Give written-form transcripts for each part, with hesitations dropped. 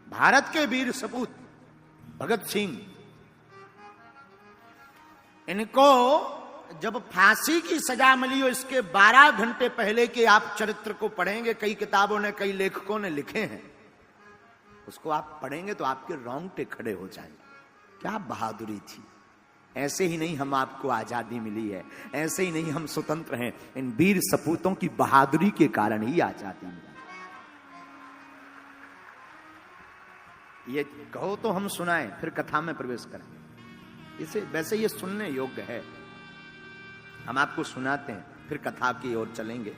भारत के वीर सपूत भगत सिंह, इनको जब फांसी की सजा मिली हो, इसके 12 घंटे पहले के आप चरित्र को पढ़ेंगे, कई किताबों ने, कई लेखकों ने लिखे हैं, उसको आप पढ़ेंगे तो आपके रोंगटे खड़े हो जाएंगे। क्या बहादुरी थी! ऐसे ही नहीं हम आपको आजादी मिली है, ऐसे ही नहीं हम स्वतंत्र हैं, इन वीर सपूतों की बहादुरी के कारण ही आजादी मिली। ये कहो तो हम सुनाएं, फिर कथा में प्रवेश करें। इसे वैसे ये सुनने योग्य है, हम आपको सुनाते हैं, फिर कथा की ओर चलेंगे।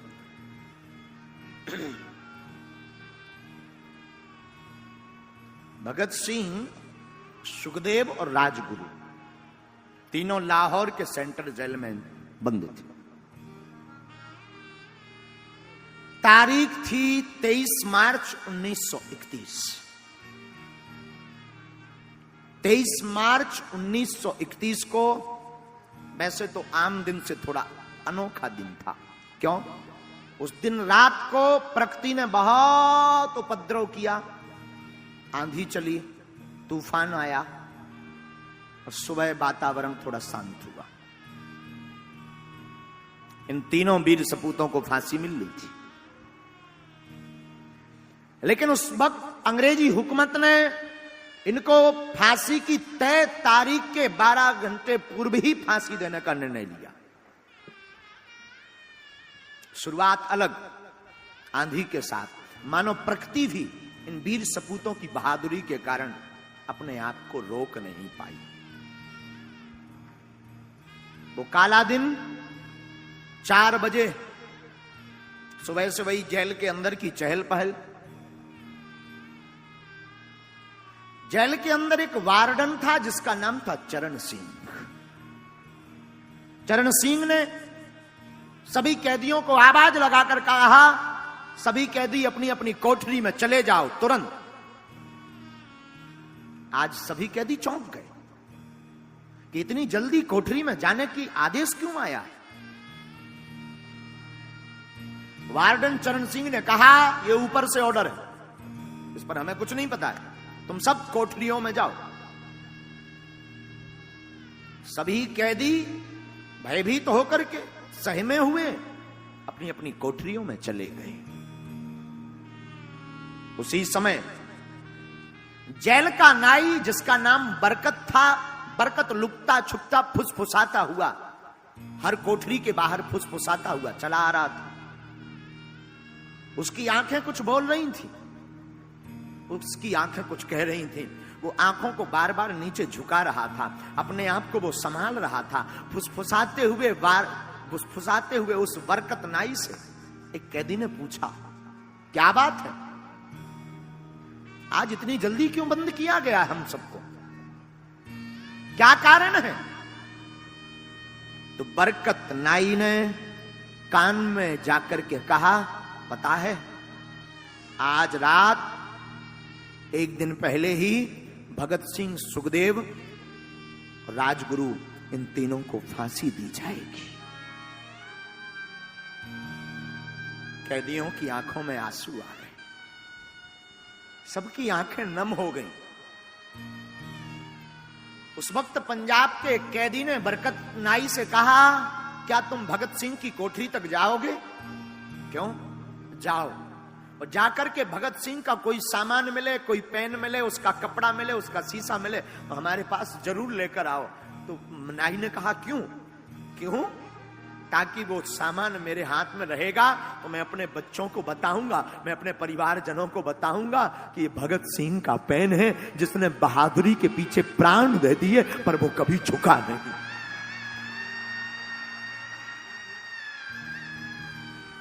भगत सिंह, सुखदेव और राजगुरु तीनों लाहौर के सेंट्रल जेल में बंद थे। तारीख थी 23 मार्च 1931। 23 मार्च 1931 को वैसे तो आम दिन से थोड़ा अनोखा दिन था। क्यों? उस दिन रात को प्रकृति ने बहुत उपद्रव किया, आंधी चली, तूफान आया और सुबह वातावरण थोड़ा शांत हुआ। इन तीनों वीर सपूतों को फांसी मिल ली थी, लेकिन उस वक्त अंग्रेजी हुकूमत ने इनको फांसी की तय तारीख के 12 घंटे पूर्व ही फांसी देने का निर्णय लिया। शुरुआत अलग, आंधी के साथ, मानो प्रकृति भी इन वीर सपूतों की बहादुरी के कारण अपने आप को रोक नहीं पाई। वो काला दिन 4 बजे सुबह से वही जेल के अंदर की चहल पहल। जेल के अंदर एक वार्डन था जिसका नाम था चरण सिंह। चरण सिंह ने सभी कैदियों को आवाज लगाकर कहा, सभी कैदी अपनी अपनी कोठरी में चले जाओ तुरंत। आज सभी कैदी चौंक गए कि इतनी जल्दी कोठरी में जाने की आदेश क्यों आया। वार्डन चरण सिंह ने कहा, यह ऊपर से ऑर्डर है, इस पर हमें कुछ नहीं पता है, तुम सब कोठरियों में जाओ। सभी कैदी भयभीत होकर के सहमे हुए अपनी अपनी कोठरियों में चले गए। उसी समय जेल का नाई, जिसका नाम बरकत था, बरकत लुकता छुपता फुसफुसाता हुआ हर कोठरी के बाहर फुसफुसाता हुआ चला आ रहा था। उसकी आंखें कुछ बोल रही थी, उसकी आंखें कुछ कह रही थी। वो आंखों को बार बार नीचे झुका रहा था, अपने आप को वो संभाल रहा था। फुसफुसाते हुए उस बरकत नाई से एक कैदी ने पूछा, क्या बात है, आज इतनी जल्दी क्यों बंद किया गया हम सबको, क्या कारण है? तो बरकत नाई ने कान में जाकर के कहा, पता है, आज रात एक दिन पहले ही भगत सिंह, सुखदेव और राजगुरु, इन तीनों को फांसी दी जाएगी। कैदियों की आंखों में आंसू आ गए, सबकी आंखें नम हो गईं। उस वक्त पंजाब के एक कैदी ने बरकत नाई से कहा, क्या तुम भगत सिंह की कोठरी तक जाओगे? क्यों? जाओ, और जाकर के भगत सिंह का कोई सामान मिले, कोई पेन मिले, उसका कपड़ा मिले, उसका शीशा मिले तो हमारे पास जरूर लेकर आओ। तो नाई ने कहा, क्यों? क्यों? ताकि वो सामान मेरे हाथ में रहेगा तो मैं अपने बच्चों को बताऊंगा, मैं अपने परिवारजनों को बताऊंगा कि ये भगत सिंह का पेन है, जिसने बहादुरी के पीछे प्राण दे दिए पर वो कभी झुका नहीं।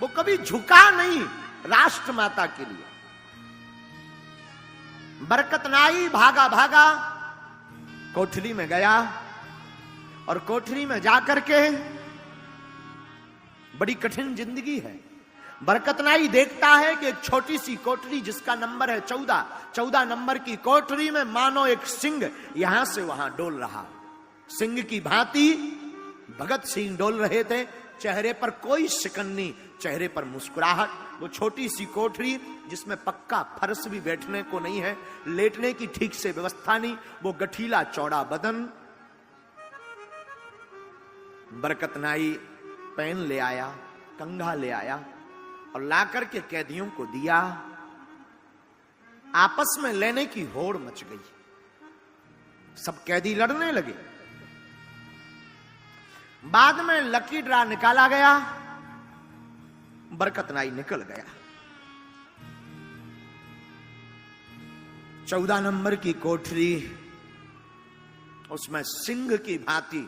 वो कभी झुका नहीं राष्ट्र माता के लिए। बरकत नाई भागा भागा कोठरी में गया और कोठरी में जाकर के, बड़ी कठिन जिंदगी है। बरकत नाई देखता है कि एक छोटी सी कोठरी जिसका नंबर है 14 नंबर की कोठरी में मानो एक सिंह यहां से वहां डोल रहा। सिंह की भांति भगत सिंह डोल रहे थे, चेहरे पर कोई शिकन नहीं, चेहरे पर मुस्कुराहट, वो छोटी सी कोठरी जिसमें पक्का फर्श भी बैठने को नहीं है, लेटने की ठीक से व्यवस्था नहीं, वो गठीला चौड़ा बदन। बरकत नाई पेन ले आया, कंघा ले आया और लाकर के कैदियों को दिया। आपस में लेने की होड़ मच गई, सब कैदी लड़ने लगे। बाद में लकी ड्रा निकाला गया, बरकत नाई निकल गया। 14 नंबर की कोठरी, उसमें सिंह की भांति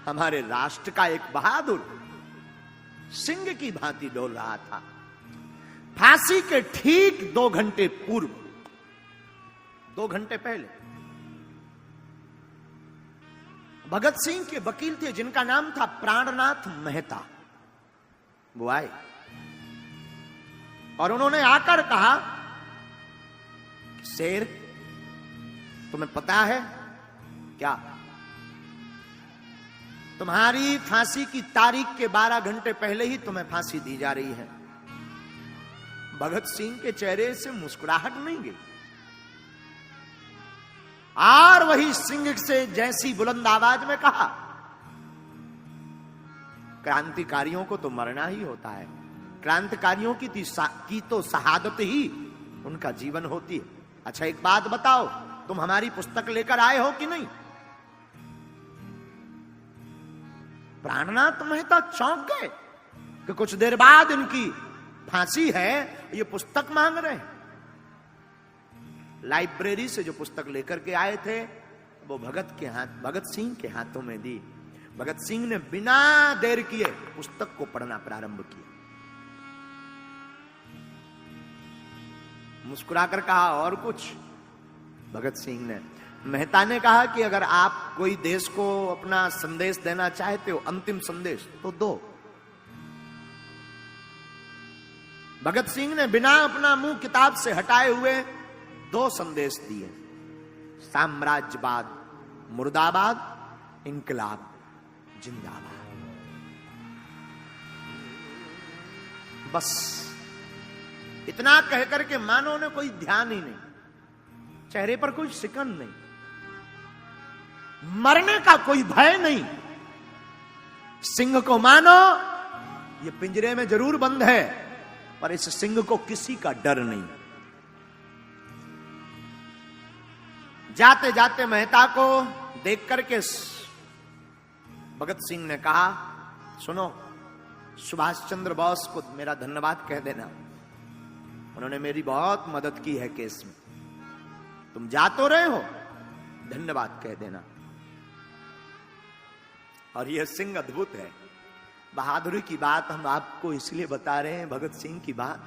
हमारे राष्ट्र का एक बहादुर सिंह की भांति डोल रहा था। फांसी के ठीक 2 घंटे पूर्व, 2 घंटे पहले भगत सिंह के वकील थे जिनका नाम था प्राणनाथ मेहता, वो आए और उन्होंने आकर कहा, शेर तुम्हें पता है क्या, तुम्हारी फांसी की तारीख के 12 घंटे पहले ही तुम्हें फांसी दी जा रही है। भगत सिंह के चेहरे से मुस्कुराहट नहीं गई और वही सिंह से जैसी बुलंद आवाज में कहा, क्रांतिकारियों को तो मरना ही होता है, क्रांतिकारियों की तो शहादत ही उनका जीवन होती है। अच्छा एक बात बताओ, तुम हमारी पुस्तक लेकर आए हो कि नहीं? प्राणनाथ मेहता चौंक गए कि कुछ देर बाद इनकी फांसी है, ये पुस्तक मांग रहे हैं। लाइब्रेरी से जो पुस्तक लेकर के आए थे वो भगत सिंह के हाथों में दी। भगत सिंह ने बिना देर किए पुस्तक को पढ़ना प्रारंभ किया। मुस्कुराकर कहा, और कुछ? भगत सिंह ने, मेहता ने कहा कि अगर आप कोई देश को अपना संदेश देना चाहते हो, अंतिम संदेश, तो दो। भगत सिंह ने बिना अपना मुंह किताब से हटाए हुए 2 संदेश दिए, साम्राज्यवाद मुर्दाबाद, इंकलाब जिंदाबाद। बस इतना कहकर के मानो ने कोई ध्यान ही नहीं, चेहरे पर कोई शिकन नहीं, मरने का कोई भय नहीं। सिंह को मानो ये पिंजरे में जरूर बंद है, पर इस सिंह को किसी का डर नहीं। जाते जाते मेहता को देख करके भगत सिंह ने कहा, सुनो, सुभाष चंद्र बोस को मेरा धन्यवाद कह देना, उन्होंने मेरी बहुत मदद की है केस में। तुम जा तो रहे हो, धन्यवाद कह देना। और यह सिंह अद्भुत है। बहादुरी की बात हम आपको इसलिए बता रहे हैं, भगत सिंह की बात,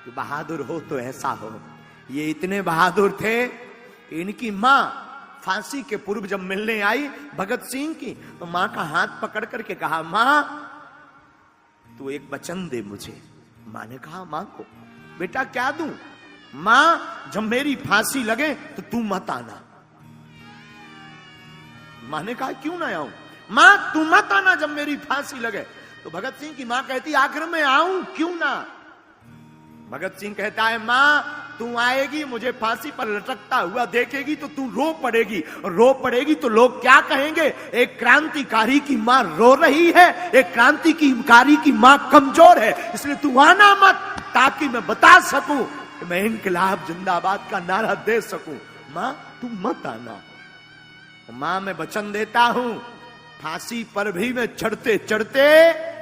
कि बहादुर हो तो ऐसा हो। ये इतने बहादुर थे, इनकी मां फांसी के पूर्व जब मिलने आई भगत सिंह की, तो मां का हाथ पकड़ करके कहा, मां तू एक वचन दे मुझे। मां ने कहा मां को, बेटा क्या दूं? मां जब मेरी फांसी लगे तो तू मत आना। मां ने कहा क्यों ना आऊं? मां तू मत आना जब मेरी फांसी लगे। तो भगत सिंह की मां कहती, आखिर में आऊं क्यों ना? भगत सिंह कहता है, मां तू आएगी, मुझे फांसी पर लटकता हुआ देखेगी तो तू रो पड़ेगी, और रो पड़ेगी तो लोग क्या कहेंगे? एक क्रांतिकारी की मां रो रही है, एक क्रांतिकारी की मां कमजोर है, इसलिए तू आना मत, ताकि मैं बता सकूं कि मैं इंकलाब जिंदाबाद का नारा दे सकूं। मां तू मत आना। मां मैं वचन देता हूं, फांसी पर भी मैं चढ़ते चढ़ते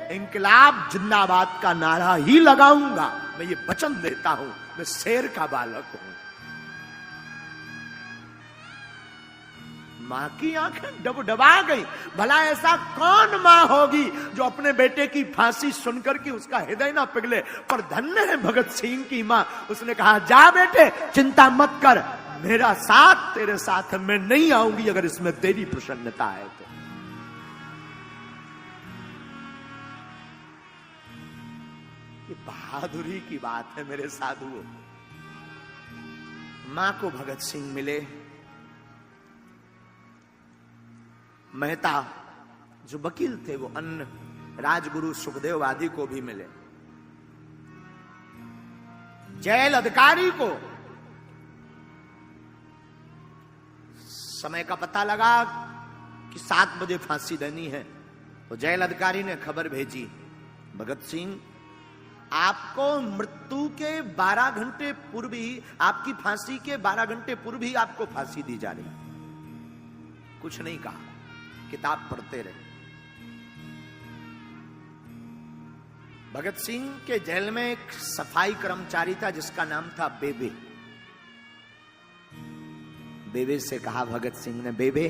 इंकलाब जिंदाबाद का नारा ही लगाऊंगा। मैं ये वचन देता हूं, मैं शेर का बालक हूं। मां की आंखें डबडबा गई। भला ऐसा कौन मां होगी जो अपने बेटे की फांसी सुनकर के उसका हृदय ना पिघले? पर धन्य है भगत सिंह की मां। उसने कहा, जा बेटे चिंता मत कर, मेरा साथ तेरे साथ है, मैं नहीं आऊंगी अगर इसमें तेरी प्रसन्नता है तो। ये बहादुरी की बात है मेरे साधुओं। मां को भगत सिंह मिले, मेहता जो वकील थे वो अन्य राजगुरु सुखदेव आदि को भी मिले। जेल अधिकारी को समय का पता लगा कि 7 बजे फांसी देनी है, तो जेल अधिकारी ने खबर भेजी, भगत सिंह आपको मृत्यु के 12 घंटे पूर्व ही, आपकी फांसी के 12 घंटे पूर्व ही आपको फांसी दी जा रही। कुछ नहीं कहा, किताब पढ़ते रहे। भगत सिंह के जेल में एक सफाई कर्मचारी था जिसका नाम था बेबे। बेबे से कहा भगत सिंह ने, बेबे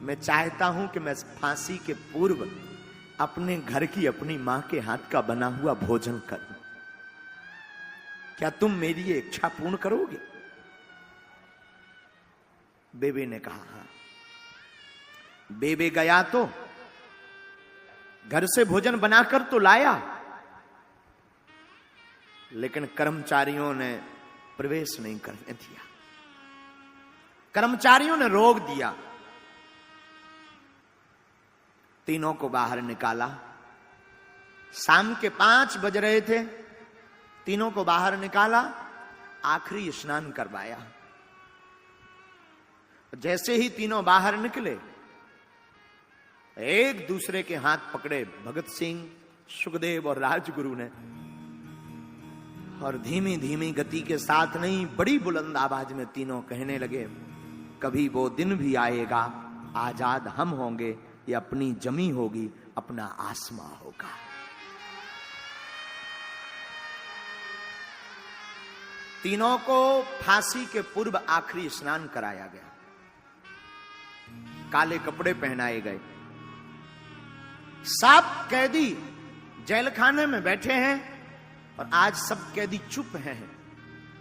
मैं चाहता हूं कि मैं फांसी के पूर्व अपने घर की अपनी मां के हाथ का बना हुआ भोजन करूं, क्या तुम मेरी ये इच्छा पूर्ण करोगे? बेबे ने कहा हां। बेबे गया तो घर से भोजन बनाकर तो लाया, लेकिन कर्मचारियों ने प्रवेश नहीं करने दिया। कर्मचारियों ने रोक दिया। तीनों को बाहर निकाला। शाम के 5 बज रहे थे। तीनों को बाहर निकाला, आखिरी स्नान करवाया। जैसे ही तीनों बाहर निकले, एक दूसरे के हाथ पकड़े भगत सिंह, सुखदेव और राजगुरु ने, और धीमी धीमी गति के साथ नहीं, बड़ी बुलंद आवाज में तीनों कहने लगे, कभी वो दिन भी आएगा, आजाद हम होंगे, ये अपनी जमी होगी, अपना आसमां होगा। तीनों को फांसी के पूर्व आखिरी स्नान कराया गया, काले कपड़े पहनाए गए। सब कैदी जेल खाने में बैठे हैं और आज सब कैदी चुप हैं।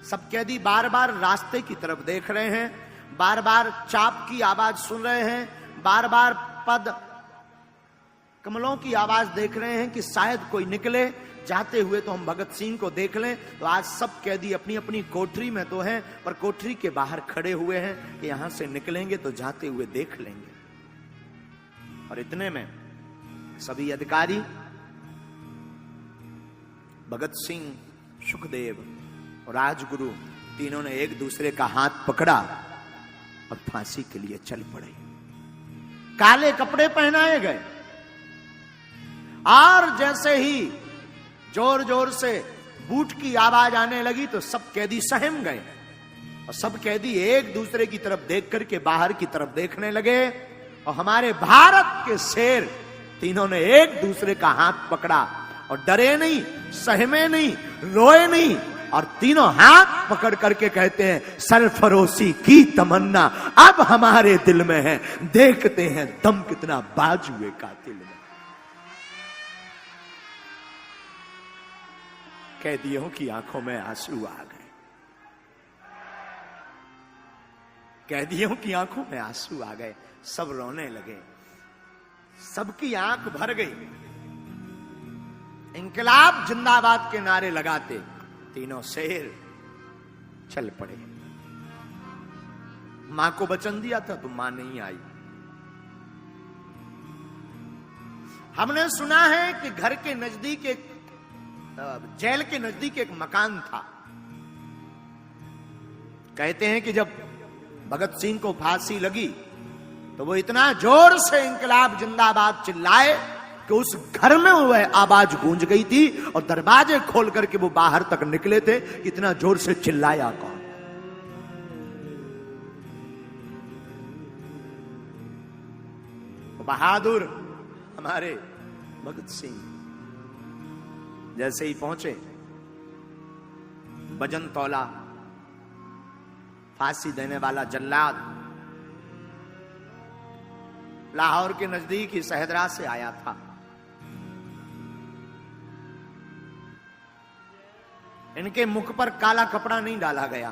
सब कैदी बार बार रास्ते की तरफ देख रहे हैं, बार बार चाप की आवाज सुन रहे हैं, बार बार पद कमलों की आवाज देख रहे हैं कि शायद कोई निकले जाते हुए तो हम भगत सिंह को देख लें। तो आज सब कैदी अपनी अपनी कोठरी में तो हैं, पर कोठरी के बाहर खड़े हुए हैं कि यहां से निकलेंगे तो जाते हुए देख लेंगे। और इतने में सभी अधिकारी भगत सिंह, सुखदेव और राजगुरु तीनों ने एक दूसरे का हाथ पकड़ा और फांसी के लिए चल पड़े। काले कपड़े पहनाए गए और जैसे ही जोर जोर से बूट की आवाज आने लगी तो सब कैदी सहम गए और सब कैदी एक दूसरे की तरफ देख करके बाहर की तरफ देखने लगे। और हमारे भारत के शेर तीनों ने एक दूसरे का हाथ पकड़ा और डरे नहीं, सहमे नहीं, रोए नहीं, और तीनों हाथ पकड़ करके कहते हैं, सरफरोशी की तमन्ना अब हमारे दिल में है, देखते हैं दम कितना बाजुए कातिल में। कैदियों की आंखों में आंसू आ गए। कैदियों की आंखों में आंसू आ गए, सब रोने लगे, सबकी आंख भर गई। इंकलाब जिंदाबाद के नारे लगाते तीनों शेर चल पड़े। मां को वचन दिया था तो मां नहीं आई। हमने सुना है कि घर के नजदीक एक, जेल के नजदीक एक मकान था। कहते हैं कि जब भगत सिंह को फांसी लगी तो वो इतना जोर से इंकलाब जिंदाबाद चिल्लाए कि उस घर में वह आवाज गूंज गई थी और दरवाजे खोल करके वो बाहर तक निकले थे। इतना जोर से चिल्लाया कौन? बहादुर हमारे भगत सिंह जैसे ही पहुंचे, वजन तौला, फांसी देने वाला जल्लाद लाहौर के नजदीक ही सहदरा से आया था। इनके मुख पर काला कपड़ा नहीं डाला गया।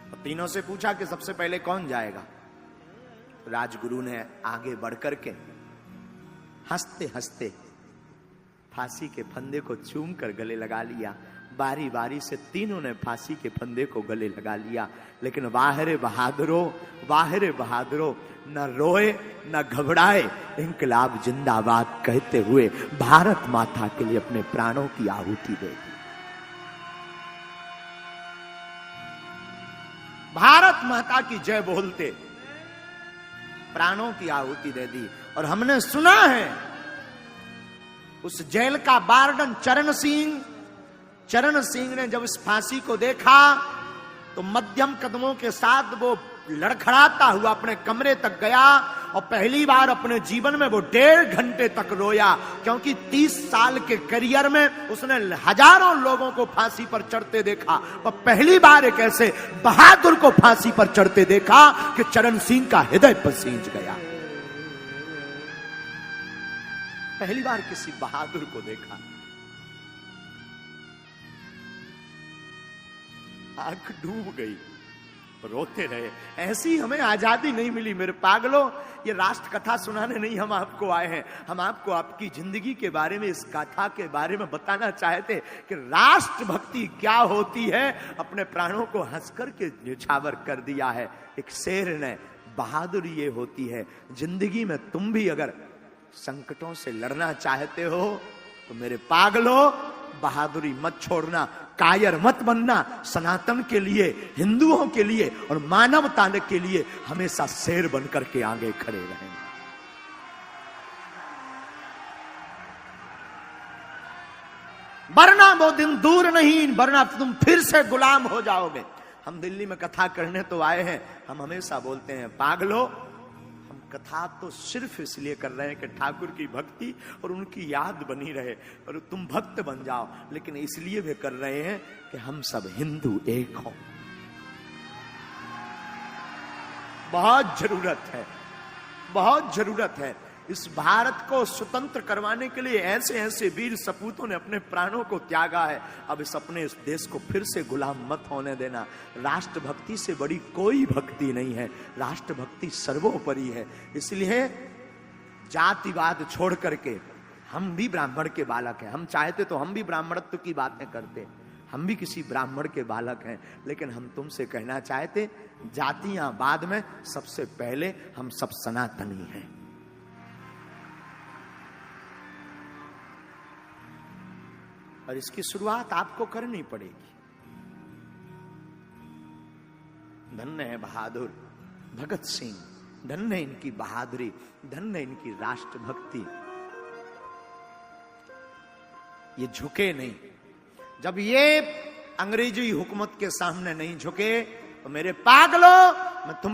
तो तीनों से पूछा कि सबसे पहले कौन जाएगा? राजगुरु ने आगे बढ़कर के हंसते हंसते फांसी के फंदे को चूम कर गले लगा लिया। बारी बारी से तीनों ने फांसी के फंदे को गले लगा लिया। लेकिन वाहरे बहादुरो न रोए न घबराए, इंकलाब जिंदाबाद कहते हुए भारत माता के लिए अपने प्राणों की आहुति दे दी। भारत माता की जय बोलते प्राणों की आहुति दे दी। और हमने सुना है उस जेल का वार्डन चरण सिंह ने जब इस फांसी को देखा तो मध्यम कदमों के साथ वो लड़खड़ाता हुआ अपने कमरे तक गया और पहली बार अपने जीवन में वो 1.5 घंटे तक रोया, क्योंकि 30 साल के करियर में उसने हजारों लोगों को फांसी पर चढ़ते देखा और पहली बार एक ऐसे बहादुर को फांसी पर चढ़ते देखा कि चरण सिंह का हृदय पसीज गया। पहली बार किसी बहादुर को देखा, आंख डूब गई, रोते रहे। ऐसी हमें आजादी नहीं मिली मेरे पागलों। ये राष्ट्र कथा सुनाने नहीं हम आपको आए हैं, हम आपको आपकी जिंदगी के बारे में, इस कथा के बारे में बताना चाहते कि राष्ट्र भक्ति क्या होती है। अपने प्राणों को हंस करके न्यौछावर कर दिया है एक शेर ने। बहादुरी ये होती है जिंदगी में, तुम भी अगर संकटों से लड़ना चाहते हो तो मेरे पागलों बहादुरी मत छोड़ना, कायर मत बनना। सनातन के लिए, हिंदुओं के लिए और मानवता के लिए हमेशा शेर बनकर के आगे खड़े रहें। वरना वो दिन दूर नहीं, वरना तुम फिर से गुलाम हो जाओगे। हम दिल्ली में कथा करने तो आए हैं, हम हमेशा बोलते हैं पागलों कथा तो सिर्फ इसलिए कर रहे हैं कि ठाकुर की भक्ति और उनकी याद बनी रहे और तुम भक्त बन जाओ, लेकिन इसलिए भी कर रहे हैं कि हम सब हिंदू एक हों। बहुत जरूरत है इस भारत को स्वतंत्र करवाने के लिए। ऐसे ऐसे वीर सपूतों ने अपने प्राणों को त्यागा है। अब इस देश को फिर से गुलाम मत होने देना। राष्ट्र भक्ति से बड़ी कोई भक्ति नहीं है, राष्ट्र भक्ति सर्वोपरि है। इसलिए जातिवाद छोड़ करके, हम भी ब्राह्मण के बालक हैं, हम चाहते तो हम भी ब्राह्मणत्व की बातें करते, हम भी किसी ब्राह्मण के बालक हैं, लेकिन हम तुमसे कहना चाहते जातियां बाद में, सबसे पहले हम सब सनातनी हैं। और इसकी शुरुआत आपको करनी पड़ेगी। धन्य है बहादुर भगत सिंह, धन्य है इनकी बहादुरी, धन्य है इनकी राष्ट्रभक्ति। ये झुके नहीं। जब ये अंग्रेजी हुकूमत के सामने नहीं झुके तो मेरे पागलों, मैं तुम